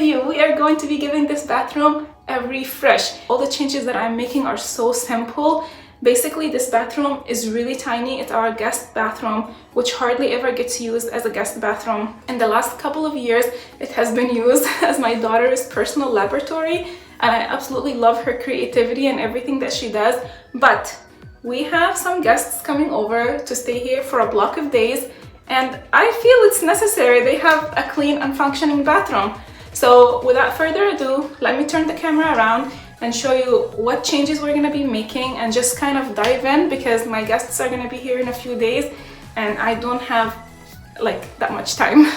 you, we are going to be giving this bathroom a refresh. All the changes that I'm making are so simple. Basically, this bathroom is really tiny. It's our guest bathroom, which hardly ever gets used as a guest bathroom. In the last couple of years, it has been used as my daughter's personal laboratory, and I absolutely love her creativity and everything that she does. But we have some guests coming over to stay here for a block of days, and I feel it's necessary they have a clean and functioning bathroom. So without further ado, let me turn the camera around and show you what changes we're gonna be making and just kind of dive in, because my guests are gonna be here in a few days and I don't have like that much time.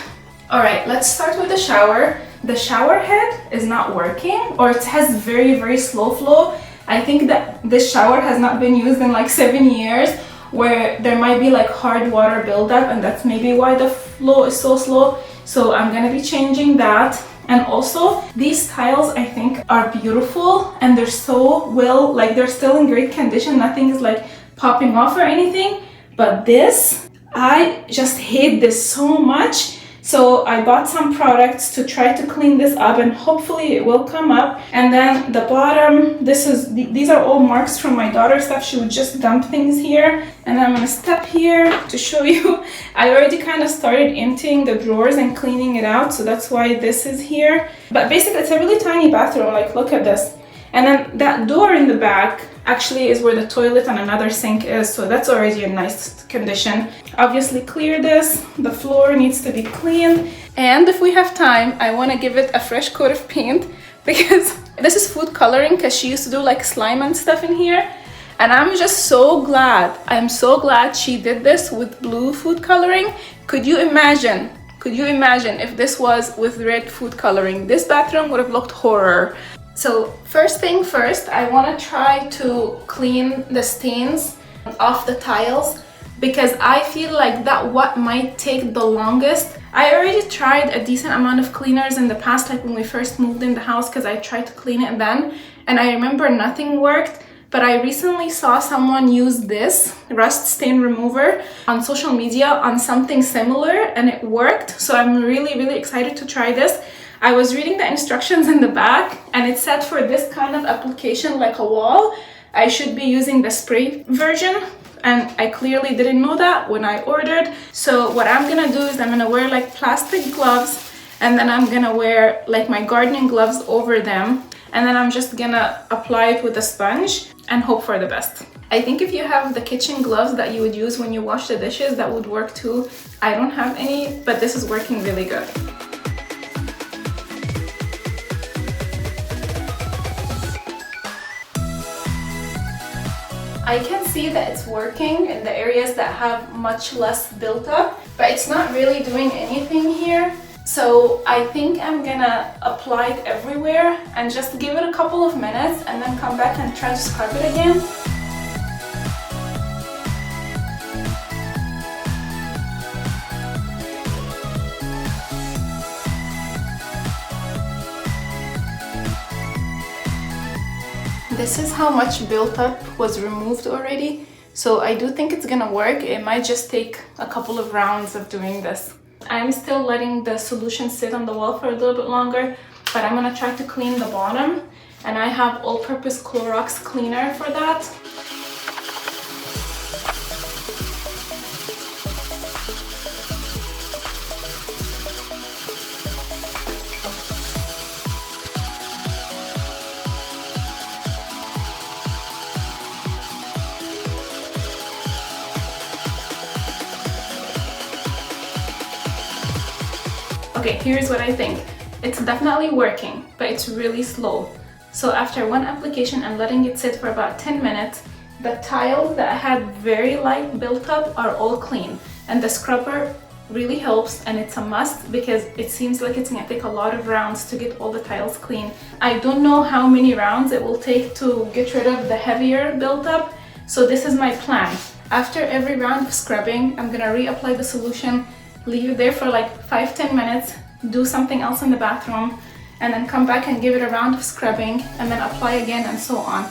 All right, let's start with the shower. The shower head is not working, or it has very slow flow. I think that this shower has not been used in like 7 years, where there might be like hard water buildup, and that's maybe why the flow is so slow. So I'm gonna be changing that. And also, these tiles I think are beautiful, and they're so well, like they're still in great condition. Nothing is like popping off or anything. But this, I just hate this so much. So I bought some products to try to clean this up, and hopefully it will come up. And then the bottom, these are all marks from my daughter's stuff. She would just dump things here. And I'm gonna step here to show you. I already kind of started emptying the drawers and cleaning it out, so that's why this is here. But basically, it's a really tiny bathroom, like look at this. And then that door in the back actually is where the toilet and another sink is, so that's already in nice condition. Obviously clear this, the floor needs to be cleaned, and if we have time, I want to give it a fresh coat of paint, because this is food coloring, because she used to do like slime and stuff in here, and I'm just so glad. I'm so glad she did this with blue food coloring. Could you imagine if this was with red food coloring? This bathroom would have looked horror. So first thing first, I want to try to clean the stains off the tiles, because I feel like that what might take the longest. I already tried a decent amount of cleaners in the past, like when we first moved in the house, because I tried to clean it then, and I remember nothing worked. But I recently saw someone use this rust stain remover on social media on something similar, and it worked. So I'm really excited to try this. I was reading the instructions in the back, and it said for this kind of application, like a wall, I should be using the spray version, and I clearly didn't know that when I ordered. So what I'm gonna do is I'm gonna wear like plastic gloves, and then I'm gonna wear like my gardening gloves over them, and then I'm just gonna apply it with a sponge and hope for the best. I think if you have the kitchen gloves that you would use when you wash the dishes, that would work too. I don't have any, but this is working really good. I can see that it's working in the areas that have much less built up, but it's not really doing anything here. So I think I'm gonna apply it everywhere and just give it a couple of minutes and then come back and try to scrub it again. This is how much built up was removed already. So I do think it's gonna work. It might just take a couple of rounds of doing this. I'm still letting the solution sit on the wall for a little bit longer, but I'm gonna try to clean the bottom, and I have all-purpose Clorox cleaner for that. Okay, here's what I think. It's definitely working, but it's really slow. So after one application and letting it sit for about 10 minutes, the tiles that had very light built up are all clean. And the scrubber really helps, and it's a must, because it seems like it's gonna take a lot of rounds to get all the tiles clean. I don't know how many rounds it will take to get rid of the heavier build-up, so this is my plan. After every round of scrubbing, I'm gonna reapply the solution, leave it there for like 5-10 minutes, do something else in the bathroom, and then come back and give it a round of scrubbing, and then apply again, and so on.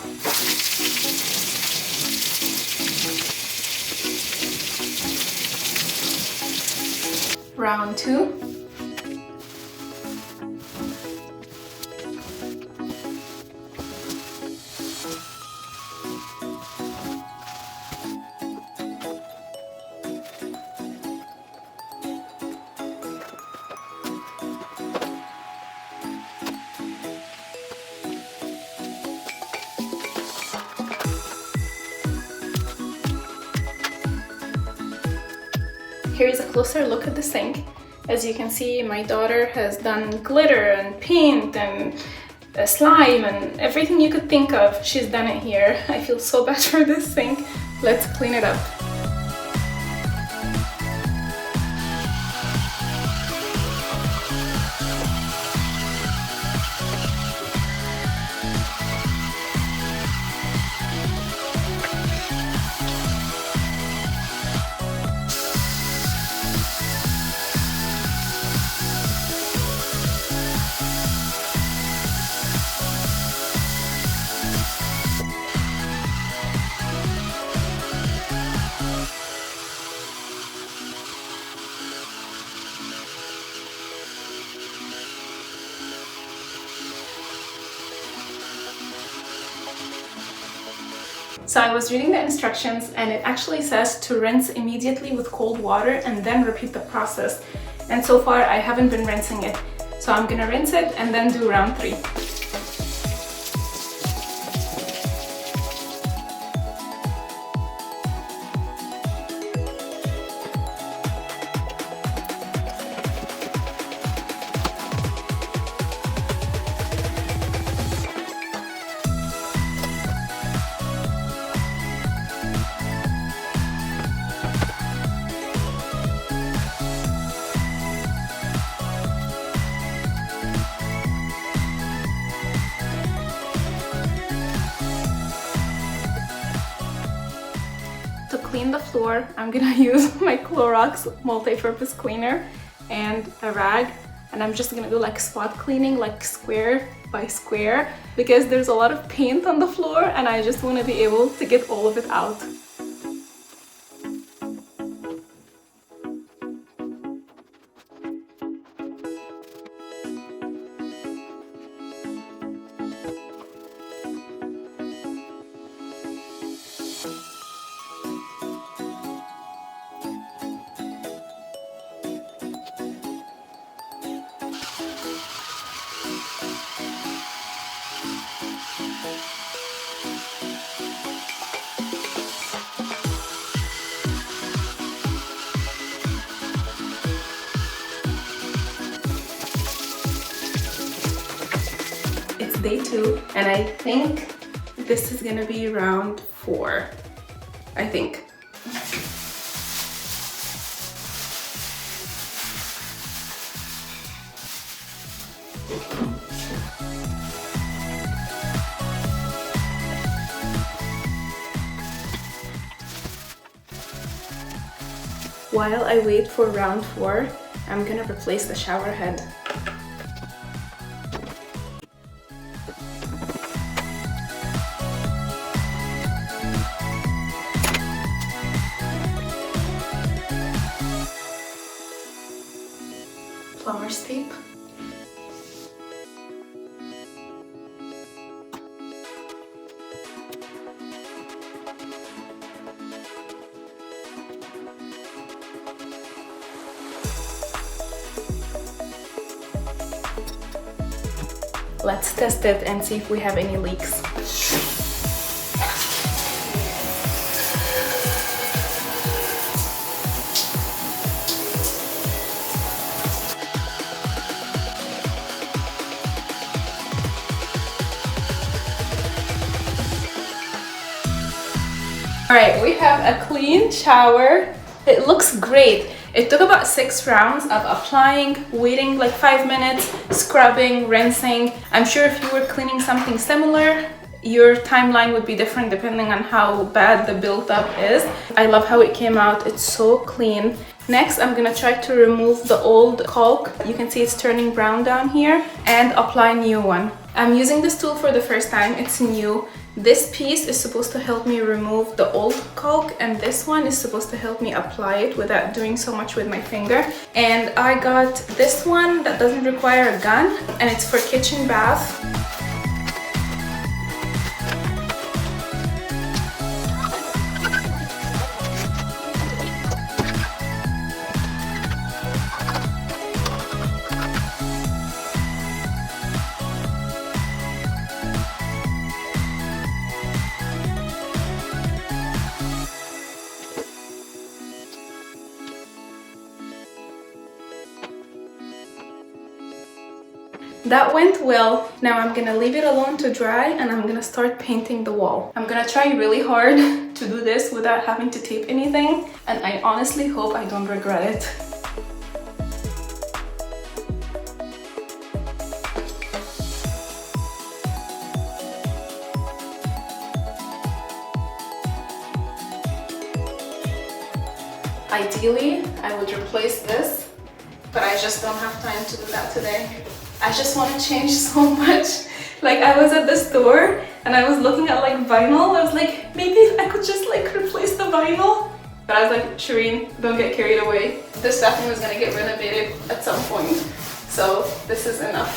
Round 2. Here is a closer look at the sink. As you can see, my daughter has done glitter and paint and slime and everything you could think of. She's done it here. I feel so bad for this sink. Let's clean it up. So I was reading the instructions and it actually says to rinse immediately with cold water and then repeat the process. And so far I haven't been rinsing it. So I'm gonna rinse it and then do round 3. To clean the floor, I'm gonna use my Clorox multi-purpose cleaner and a rag, and I'm just gonna do like spot cleaning, like square by square, because there's a lot of paint on the floor and I just want to be able to get all of it out. It's day 2 and I think this is gonna be round 4, I think. While I wait for round 4, I'm gonna replace the shower head. Plumber's tape. Let's test it and see if we have any leaks. Alright, we have a clean shower. It looks great. It took about 6 rounds of applying, waiting like 5 minutes, scrubbing, rinsing. I'm sure if you were cleaning something similar, your timeline would be different depending on how bad the buildup is. I love how it came out. It's so clean. Next, I'm gonna try to remove the old caulk. You can see it's turning brown down here, and apply new one. I'm using this tool for the first time. It's new. This piece is supposed to help me remove the old caulk, and this one is supposed to help me apply it without doing so much with my finger. And I got this one that doesn't require a gun, and it's for kitchen bath. That went well. Now I'm gonna leave it alone to dry and I'm gonna start painting the wall. I'm gonna try really hard to do this without having to tape anything, and I honestly hope I don't regret it. Ideally, I would replace this, but I just don't have time to do that today. I just want to change so much. Like, I was at the store and I was looking at like vinyl. I was like, maybe I could just like replace the vinyl. But I was like, Shireen, don't get carried away. This bathroom is gonna get renovated at some point, so this is enough.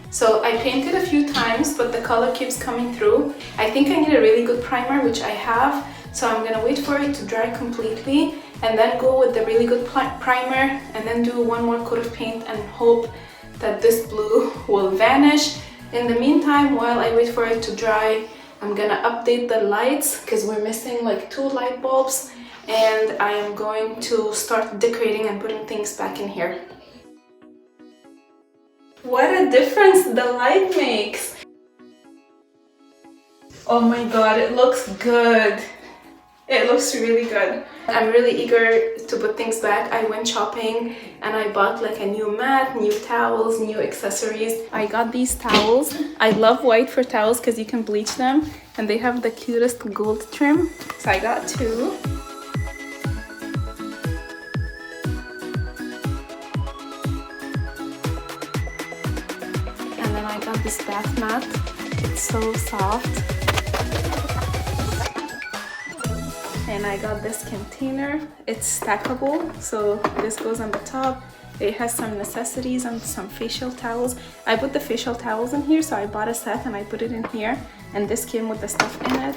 So I painted a few times, but the color keeps coming through. I think I need a really good primer, which I have. So I'm gonna wait for it to dry completely and then go with the really good primer and then do one more coat of paint and hope that this blue will vanish. In the meantime, while I wait for it to dry, I'm gonna update the lights because we're missing like 2 light bulbs, and I am going to start decorating and putting things back in here. What a difference the light makes! Oh my god, it looks good! It looks really good. I'm really eager to put things back. I went shopping and I bought like a new mat, new towels, new accessories. I got these towels. I love white for towels because you can bleach them, and they have the cutest gold trim. So I got 2. And then I got this bath mat. It's so soft. And I got this container. It's stackable, so this goes on the top. It has some necessities and some facial towels. I put the facial towels in here, so I bought a set and I put it in here. And this came with the stuff in it.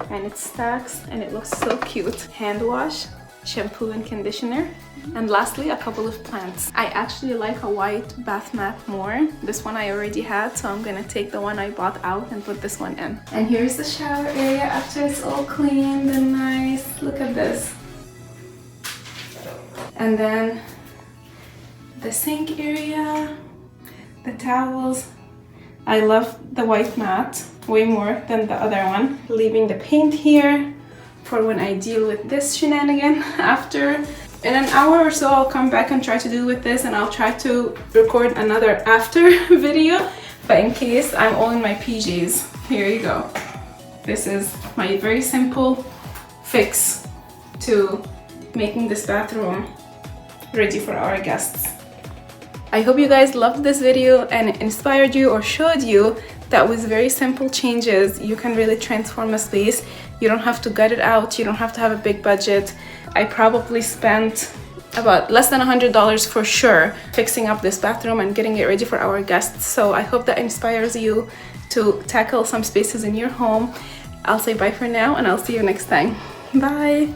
And it stacks and it looks so cute. Hand wash, shampoo and conditioner. And lastly, a couple of plants. I actually like a white bath mat more. This one I already had, so I'm gonna take the one I bought out and put this one in. And here's the shower area after it's all cleaned and nice. Look at this. And then the sink area, the towels. I love the white mat way more than the other one. Leaving the paint here for when I deal with this shenanigan after. In an hour or so, I'll come back and try to do with this, and I'll try to record another after video. But in case, I'm all in my PJs. Here you go. This is my very simple fix to making this bathroom ready for our guests. I hope you guys loved this video and it inspired you or showed you that with very simple changes, you can really transform a space. You don't have to gut it out. You don't have to have a big budget. I probably spent about less than $100 for sure fixing up this bathroom and getting it ready for our guests. So I hope that inspires you to tackle some spaces in your home. I'll say bye for now and I'll see you next time. Bye!